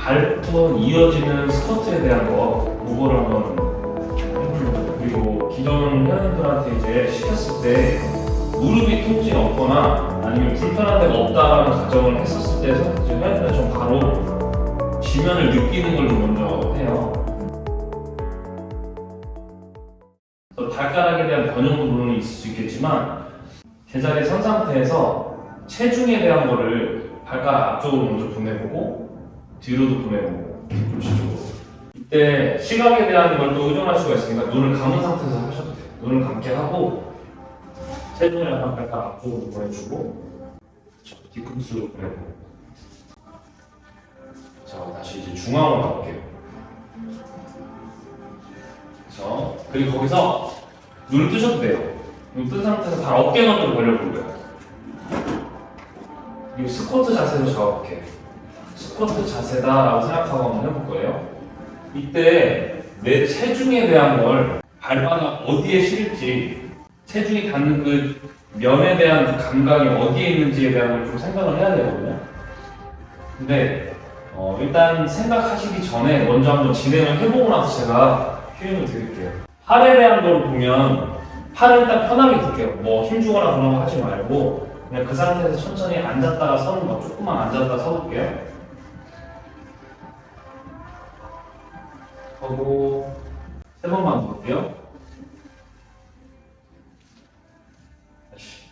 발부터 이어지는 스쿼트에 대한 거 무거를 한번 해보려고. 그리고 기존 회원들한테 이제 시켰을 때 무릎이 통증이 없거나 아니면 불편한 데가 없다라는 가정을 했었을 때 이제 회원들은 좀 바로 지면을 느끼는 걸 먼저 해요. 발가락에 대한 변형도 물론 있을 수 있겠지만 제자리에 선 상태에서 체중에 대한 거를 발가락 앞쪽으로 먼저 보내보고 뒤로도 보내보고 뒤꿈치쪽으로. 이때 시각에 대한 걸 또 의존할 수가 있으니까 눈을 감은 상태에서 하셔도 돼요. 눈을 감게 하고 체중을 약간 발가락 앞쪽으로 보내주고 뒤꿈치로 보내고. 자, 다시 이제 중앙으로 가볼게요. 그렇죠? 그리고 거기서 눈을 뜨셔도 돼요. 눈 뜬 상태에서 발 어깨 너비로 벌려볼 거예요. 그리고 스쿼트 자세로 잡아볼게요. 스쿼트 자세다라고 생각하고 한번 해볼 거예요. 이때 내 체중에 대한 걸 발바닥 어디에 실을지, 체중이 닿는 그 면에 대한 그 감각이 어디에 있는지에 대한 걸 좀 생각을 해야 되거든요. 근데 일단 생각하시기 전에 먼저 한번 진행을 해보고 나서 제가 표현을 드릴게요. 팔에 대한 걸 보면 팔을 일단 편하게 둘게요. 뭐 힘주거나 그런 거 하지 말고 그냥 그 상태에서 천천히 앉았다가 서는 거, 조금만 앉았다 서볼게요. 하고 3번만 더 볼게요. 다시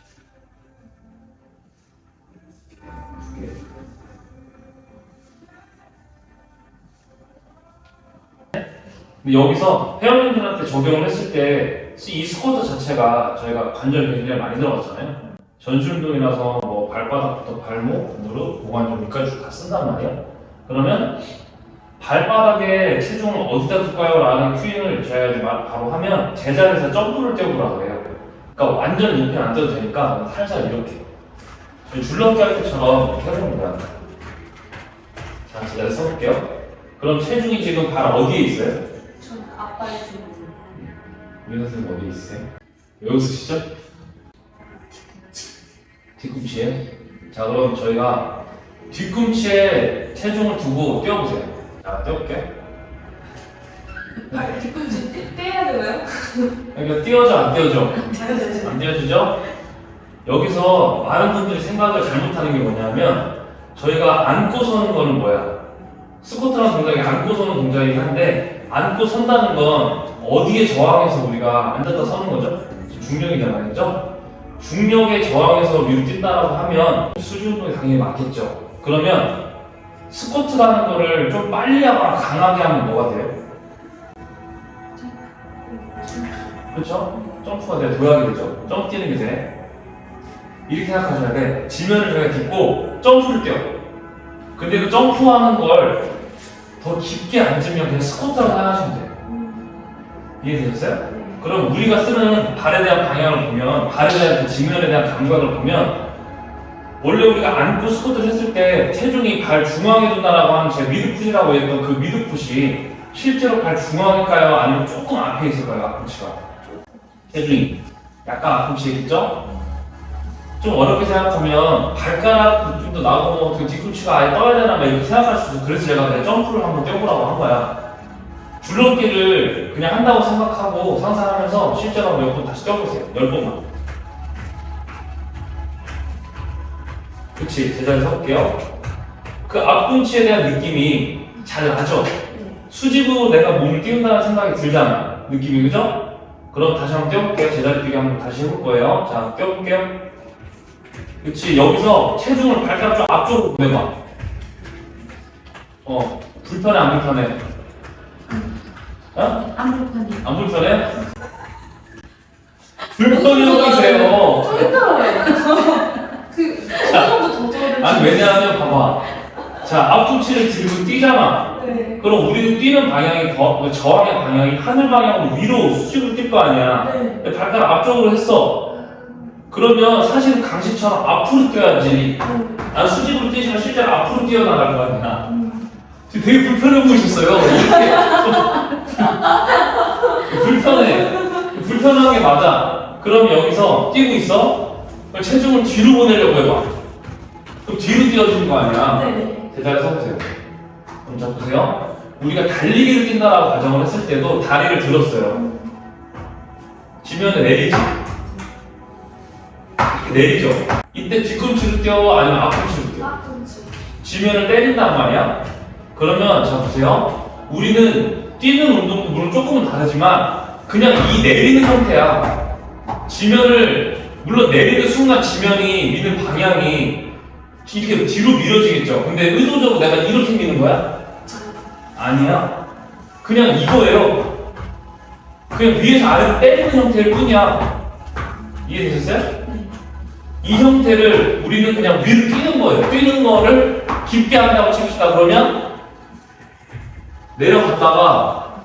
2개. 근데 여기서 회원님들한테 적용을 했을 때 이 스쿼트 자체가 저희가 관절이 굉장히 많이 들어갔잖아요. 전신운동이라서 뭐 발바닥부터 발목, 무릎, 고관절 여기까지 다 쓴단 말이에요. 그러면 발바닥에 체중을 어디다 둘까요? 라는 큐잉을 제가 이제 바로 하면 제자리에서 점프를 뛰어보라고 해요. 그러니까 완전 높이 안 떠도 되니까 살짝 이렇게 줄넘기 할 때처럼 이렇게 해봅니다. 자, 제자리 서볼게요. 그럼 체중이 지금 발 어디에 있어요? 전 앞발 쪽. 우리 선생님 어디 있어요? 여기 쓰시죠? 뒤꿈치에. 자, 그럼 저희가 뒤꿈치에 체중을 두고 뛰어보세요. 자, 뛰어볼게요. 발 뒤꿈치 떼야 되나요? 그러니까 뛰어져 안 뛰어져? 안 뛰어지죠? 여기서 많은 분들이 생각을 잘못하는 게 뭐냐면 저희가 안고 서는 거는 뭐야? 스쿼트라는 동작이 안고 서는 동작이긴 한데 안고 선다는 건 어디에 저항해서 우리가 앉았다 서는 거죠? 중력이잖아요, 그죠? 중력에 저항해서 위로 뛴다라고 하면 수직 운동이 당연히 맞겠죠. 그러면 스쿼트라는 거를 좀 빨리 하거나 강하게 하면 뭐가 돼요? 그렇죠? 점프가 돼, 도약이 되죠. 점프 뛰는 게 돼. 이렇게 생각하셔야 돼. 지면을 저희가 딛고 점프를 뛰어. 근데 그 점프하는 걸 더 깊게 앉으면 그냥 스쿼트라고 생각하시면 돼요. 이해되셨어요? 그럼 우리가 쓰는 발에 대한 방향을 보면, 발에 대한 그 지면에 대한 감각을 보면 원래 우리가 안고 스쿼트를 했을 때 체중이 발 중앙에 둔다라고 하는 제 미드풋이라고 했던 그 미드풋이 실제로 발 중앙일까요? 아니면 조금 앞에 있을까요? 앞꿈치가 체중이 약간 앞꿈치에 있겠죠? 좀 어렵게 생각하면 발가락 느낌도 나고 뭐 그 뒤꿈치가 아예 떠야 되나 막 이렇게 생각할 수도 있고, 그래서 제가 그냥 점프를 한번 뛰어보라고 한 거야. 줄넘기를 그냥 한다고 생각하고 상상하면서 실제로 몇 번 다시 뛰어보세요. 10번만. 그치, 제자리 서볼게요. 그 앞꿈치에 대한 느낌이 잘 나죠? 수직으로 내가 몸을 띄운다는 생각이 들잖아. 느낌이, 그죠? 그럼 다시 한번 뛰어볼게요. 제자리 뛰기 한번 다시 해볼 거예요. 자, 뛰어볼게요. 그치, 여기서 체중을 발가락 좀 앞쪽으로 보내봐. 불편해, 안 불편해? 어? 안 불편해. 안 불편해? 불편해 보이세요. 좀 힘들어요. 어느 정도 조절을. 아니, 왜냐하면 봐봐. 자, 앞꿈치를 들고 뛰잖아. 네. 그럼 우리도 뛰는 방향이 저항의 방향이 하늘 방향으로 위로 수직으로 뛸 거 아니야. 네. 근데 발가락 앞쪽으로 했어. 그러면 사실은 강식처럼 앞으로 뛰어야지. 난 수직으로 뛰지만 실제로 앞으로 뛰어나갈 거 아니야. 지금 되게 불편해 보이셨어요. 불편해. 불편한 게 맞아. 그럼 여기서 뛰고 있어. 그럼 체중을 뒤로 보내려고 해봐. 그럼 뒤로 뛰어주는 거 아니야. 네네. 제자리 서보세요. 그럼 자 보세요. 우리가 달리기를 뛴다라고 가정을 했을 때도 다리를 들었어요. 지면에 내리지. 이렇게 내리죠. 이때 뒤꿈치를 떼어 아니면 앞꿈치를 떼어. 앞꿈치. 지면을 때린단 말이야. 그러면 자 보세요. 우리는 뛰는 운동도 물론 조금은 다르지만 그냥 이 내리는 형태야. 지면을 물론 내리는 순간 지면이 미는 방향이 이렇게 뒤로 밀어지겠죠. 근데 의도적으로 내가 이렇게 미는 거야? 아니야. 그냥 이거예요. 그냥 위에서 아래로 때리는 형태일 뿐이야. 이해되셨어요? 네. 이 형태를 우리는 그냥 위로 뛰는 거예요. 뛰는 거를 깊게 한다고 칩시다. 그러면 내려갔다가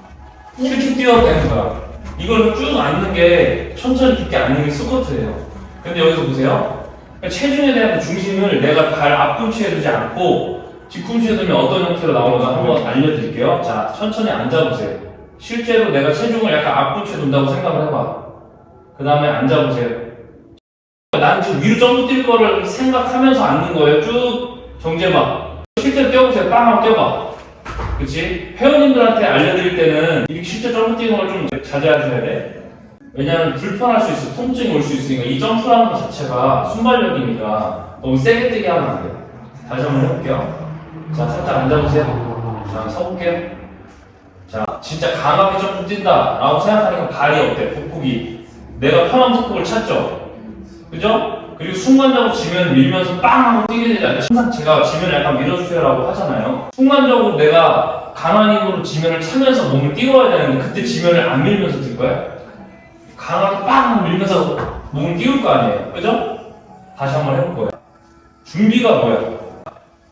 이렇게 뛰어도 되는 거야. 이걸 쭉 앉는 게 천천히 깊게 앉는 게 스쿼트예요. 근데 여기서 보세요. 체중에 대한 중심을 내가 발 앞꿈치에 두지 않고 뒤꿈치에 두면 어떤 형태로 나오는가 한번 알려드릴게요. 자, 천천히 앉아보세요. 실제로 내가 체중을 약간 앞꿈치에 둔다고 생각을 해봐. 그 다음에 앉아보세요. 난 지금 위로 점프 뛸 거를 생각하면서 앉는 거예요. 쭉 정제봐. 실제로 뛰어보세요. 빵 하고 뛰어봐. 그치? 회원님들한테 알려드릴 때는 이렇게 실제 점프 뛰는 걸 좀 자제하셔야 돼. 왜냐면 불편할 수 있어. 통증이 올 수 있으니까. 이 점프라는 것 자체가 순발력이니까 너무 세게 뛰게 하면 안 돼요. 다시 한번 해볼게요. 자, 살짝 앉아보세요. 자, 서볼게요. 자, 진짜 강하게 점프 뛴다 라고 생각하니까 발이 어때? 보폭이. 내가 편한 보폭을 찾죠? 그죠? 그리고 순간적으로 지면 밀면서 빵 하고 뛰게 되지 않아요? 항상 제가 지면을 약간 밀어주세요 라고 하잖아요. 순간적으로 내가 강한 힘으로 지면을 차면서 몸을 띄워야 되는데 그때 지면을 안 밀면서 뛸 거야? 강하게 빵 밀면서 몸을 띄울 거 아니에요? 그죠? 다시 한번 해볼 거예요. 준비가 뭐야?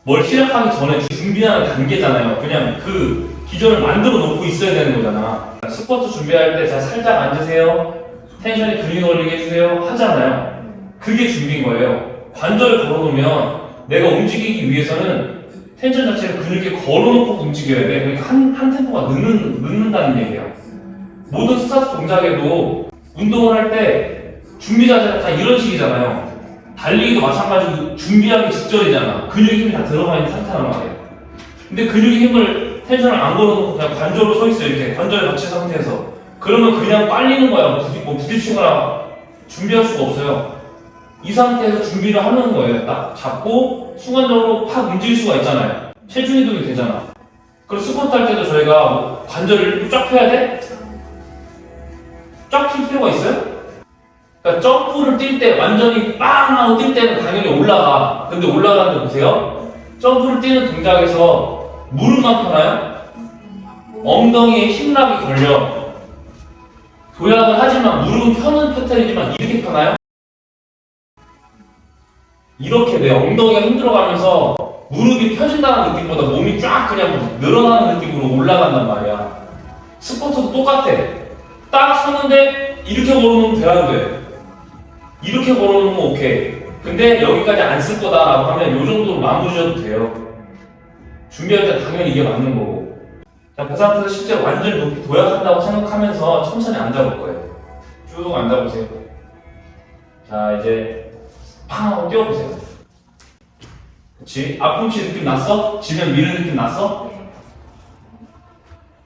뭘 시작하기 전에 준비하는 단계잖아요. 그냥 그 기존을 만들어 놓고 있어야 되는 거잖아. 스쿼트 준비할 때 자, 살짝 앉으세요. 텐션이 근육 올리게 해주세요. 하잖아요. 그게 준비인 거예요. 관절을 걸어놓으면 내가 움직이기 위해서는 텐션 자체를 근육에 걸어놓고 움직여야 돼. 그러니까 한 템포가 늦는다는 얘기예요. 모든 스타트 동작에도 운동을 할 때 준비 자체가 다 이런 식이잖아요. 달리기도 마찬가지로 준비하기 직전이잖아. 근육에 힘이 다 들어가 있는 상태란 말이에요. 근데 근육에 힘을 텐션을 안 걸어놓고 그냥 관절로 서 있어요. 이렇게 관절에 받친 상태에서. 그러면 그냥 빨리는 거야. 부딪히거나 준비할 수가 없어요. 이 상태에서 준비를 하는 거예요. 딱 잡고 순간적으로 팍 움직일 수가 있잖아요. 체중 이동이 되잖아. 그럼 스쿼트 할 때도 저희가 뭐 관절을 쫙 펴야 돼? 쫙 필 필요가 있어요? 그러니까 점프를 뛸 때 완전히 빵 하고 뛸 때는 당연히 올라가. 근데 올라가는데 보세요. 점프를 뛰는 동작에서 무릎만 펴나요? 엉덩이에 힘락이 걸려. 도약을 하지만 무릎은 펴는 패턴이지만 이렇게 펴나요? 이렇게 내 엉덩이가 힘들어가면서 무릎이 펴진다는 느낌보다 몸이 쫙 그냥 늘어나는 느낌으로 올라간단 말이야. 스쿼트도 똑같아. 딱 섰는데 이렇게 걸어놓으면 돼야 돼. 이렇게 걸어놓으면 오케이. 근데 여기까지 안 쓸 거다라고 하면 이 정도로 마무리 져도 돼요. 준비할 때 당연히 이게 맞는 거고. 자, 그 상태에서 실제 완전히 높이 도약한다고 생각하면서 천천히 앉아볼 거예요. 쭉 앉아보세요. 자, 이제 팡 하고 뛰어보세요. 그치? 앞꿈치 느낌 났어? 지면 미는 느낌 났어? 네.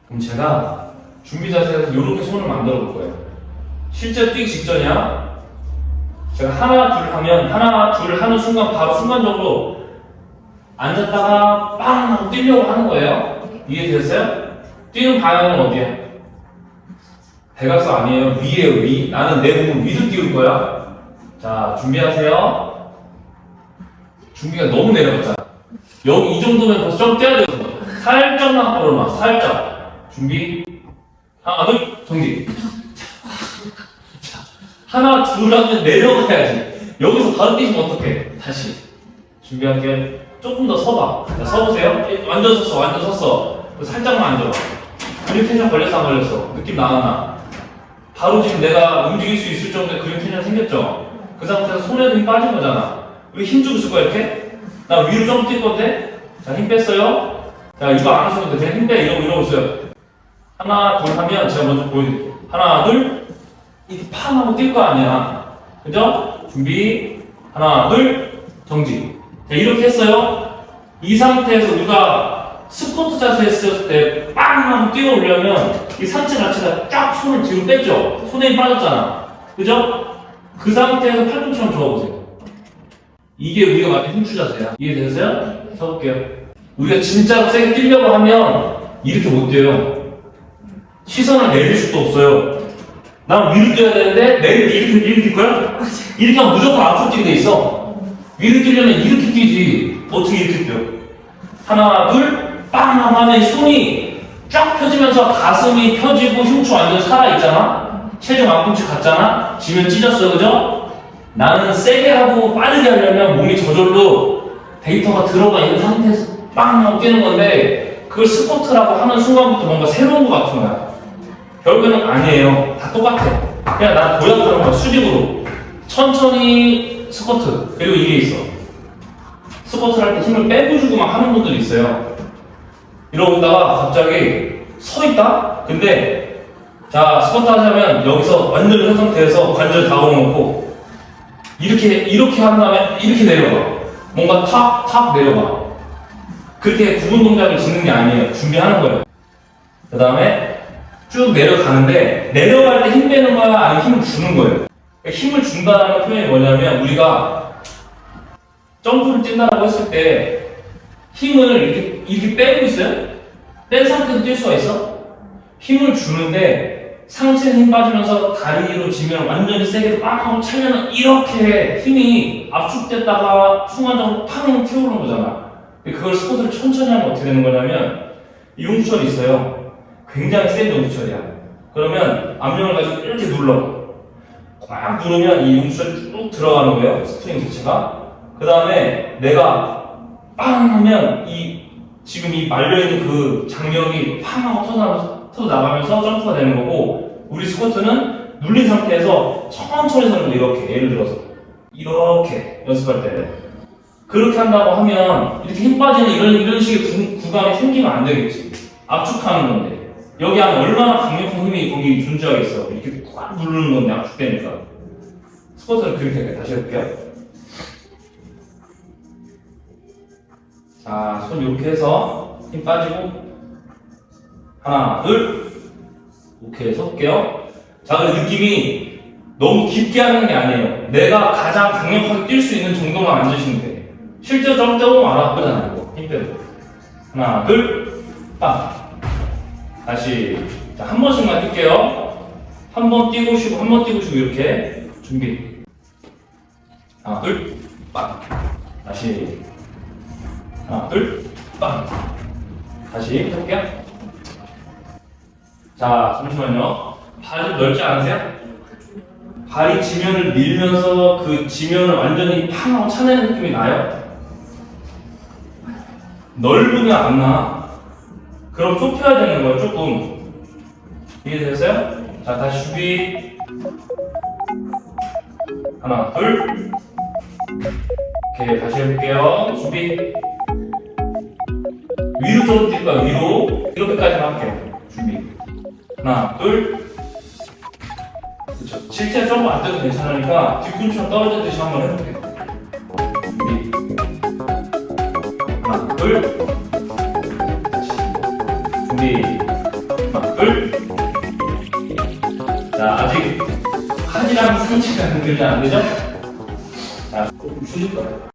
그럼 제가 준비 자세에서 이렇게 손을 만들어 볼 거예요. 실제 뛰기 직전이야. 제가 하나, 둘 하면 하나, 둘 하는 순간 바로 순간적으로 앉았다가 빵 하고 뛰려고 하는 거예요. 이해되셨어요? 뛰는 방향은 어디야? 대각선 아니에요. 위에요, 위. 나는 내 몸을 위로 띄울 거야. 자, 준비하세요. 준비가 너무 내려갔잖아. 여기 이 정도면 벌써 좀 뛰어야 되거든. 살짝만 걸어놔. 살짝. 준비. 하나, 둘, 정지. 자, 하나, 둘 하면 내려가야지. 여기서 바로 뛰시면 어떡해. 다시. 준비할게. 조금 더 서봐. 자, 서보세요. 완전 섰어, 완전 섰어. 살짝만 앉아봐. 근육 텐션 걸렸어, 안 걸렸어? 느낌 나왔나? 바로 지금 내가 움직일 수 있을 정도의 근육 텐션 생겼죠? 그 상태에서 손에도 힘 빠진 거잖아. 왜 힘 주고 있을 거야, 이렇게? 나 위로 점프 뛸 건데? 자, 힘 뺐어요. 자, 이거 안 하셔도 돼. 그냥 힘 빼. 이러고 있어요. 하나, 둘 하면 제가 먼저 보여드릴게요. 하나, 둘. 이렇게 팡 하고 뛸 거 아니야. 그죠? 준비. 하나, 둘. 정지. 자, 이렇게 했어요. 이 상태에서 우리가 스쿼트 스쿼트 자세 했을 때 빵 하고 뛰어 올려면 이 상체 자체가 쫙 손을 뒤로 뺐죠. 손에 힘 빠졌잖아. 그죠? 그 상태에서 팔꿈치만 접어보세요. 이게 우리가 말하는 흉추 자세야. 이해되세요? 써볼게요. 우리가 진짜로 세게 뛰려고 하면 이렇게 못 뛰어요. 시선을 내릴 수도 없어요. 난 위로 뛰어야 되는데 내릴 때 이렇게 뛸 거야? 이렇게 하면 무조건 앞으로 뛰게 돼 있어. 위로 뛰려면 이렇게 뛰지. 어떻게 이렇게 뛰어? 하나, 둘, 빵 하면 손이 쫙 펴지면서 가슴이 펴지고 흉추 완전 살아있잖아? 체중 앞꿈치 같잖아? 지면 찢었어, 그죠? 나는 세게 하고 빠르게 하려면 몸이 저절로 데이터가 들어가 있는 상태에서 빵 하고 뛰는 건데 그걸 스쿼트라고 하는 순간부터 뭔가 새로운 것 같은 거야. 결국에는 아니에요. 다 똑같아. 그냥 난 도약하는 거야, 수직으로. 천천히 스쿼트. 그리고 이게 있어. 스쿼트를 할 때 힘을 빼고 주고 막 하는 분들이 있어요. 이러고 있다가 갑자기 서 있다? 근데 자, 스쿼트 하자면 여기서 완전히 선 상태에서 관절 다 걸어놓고 이렇게 한 다음에 이렇게 내려가. 뭔가 탁 내려가. 그렇게 구분 동작을 짓는 게 아니에요. 준비하는 거예요. 그 다음에 쭉 내려가는데 내려갈 때 힘 빼는 거야? 아니면 힘을 주는 거예요? 그러니까 힘을 준다는 표현이 뭐냐면 우리가 점프를 뛴다고 했을 때 힘을 이렇게 빼고 있어요? 뺀 상태에서 뛸 수가 있어? 힘을 주는데 상체에 힘 빠지면서 다리로 지면 완전히 세게 빵 하고 차면은 이렇게 힘이 압축됐다가 순간적으로 팡 튀어오르는 거잖아. 그걸 스쿼트를 천천히 하면 어떻게 되는 거냐면 이 용추철이 있어요. 굉장히 센 용추철이야. 그러면 압력을 가지고 이렇게 눌러. 꽉 누르면 이 용추철이 쭉 들어가는 거예요. 스프링 자체가. 그 다음에 내가 빵 하면 지금 이 말려있는 그 장력이 팡 하고 터져나가면서 점프가 되는 거고 우리 스쿼트는 눌린 상태에서 천천히 서는 거 이렇게 예를 들어서 이렇게 연습할 때 그렇게 한다고 하면 이렇게 힘 빠지는 이런 식의 구간이 생기면 안 되겠지. 압축하는 건데 여기 안에 얼마나 강력한 힘이 거기 존재하고 있어. 이렇게 꽉 누르는 건데 압축되니까. 스쿼트를 그렇게 할게요. 다시 해볼게요. 자, 손 이렇게 해서 힘 빠지고 하나, 둘 이렇게 서볼게요. 자, 그 느낌이 너무 깊게 하는 게 아니에요. 내가 가장 강력하게 뛸 수 있는 정도만 앉으시면 돼. 실제로 좀 떼보면 알아. 그러잖아, 이거. 힘 빼고. 하나, 둘, 빵. 다시. 자, 한 번씩만 뛸게요. 한 번 뛰고 쉬고, 한 번 뛰고 쉬고, 이렇게. 준비. 하나, 둘, 빵. 다시. 하나, 둘, 빵. 다시 해볼게요. 자, 잠시만요. 발이 넓지 않으세요? 발이 지면을 밀면서 그 지면을 완전히 팡 하고 차내는 느낌이 나요? 넓으면 안 나. 그럼 좁혀야 되는 거예요, 조금. 이해되셨어요? 자, 다시 준비. 하나, 둘. 오케이, 다시 해볼게요. 준비. 위로 좀 뛸 거야, 위로. 이렇게까지만 할게요. 준비. 하나, 둘. 그쵸. 실제 점프 안 떠도 괜찮으니까 뒤꿈치만 떨어지듯이 한번 해볼게요. 준비. 하나, 둘. 다시. 준비. 하나, 둘. 자, 아직 팔이랑 상체가 연결이 안 되죠? 자, 조금 쉬실 거예요.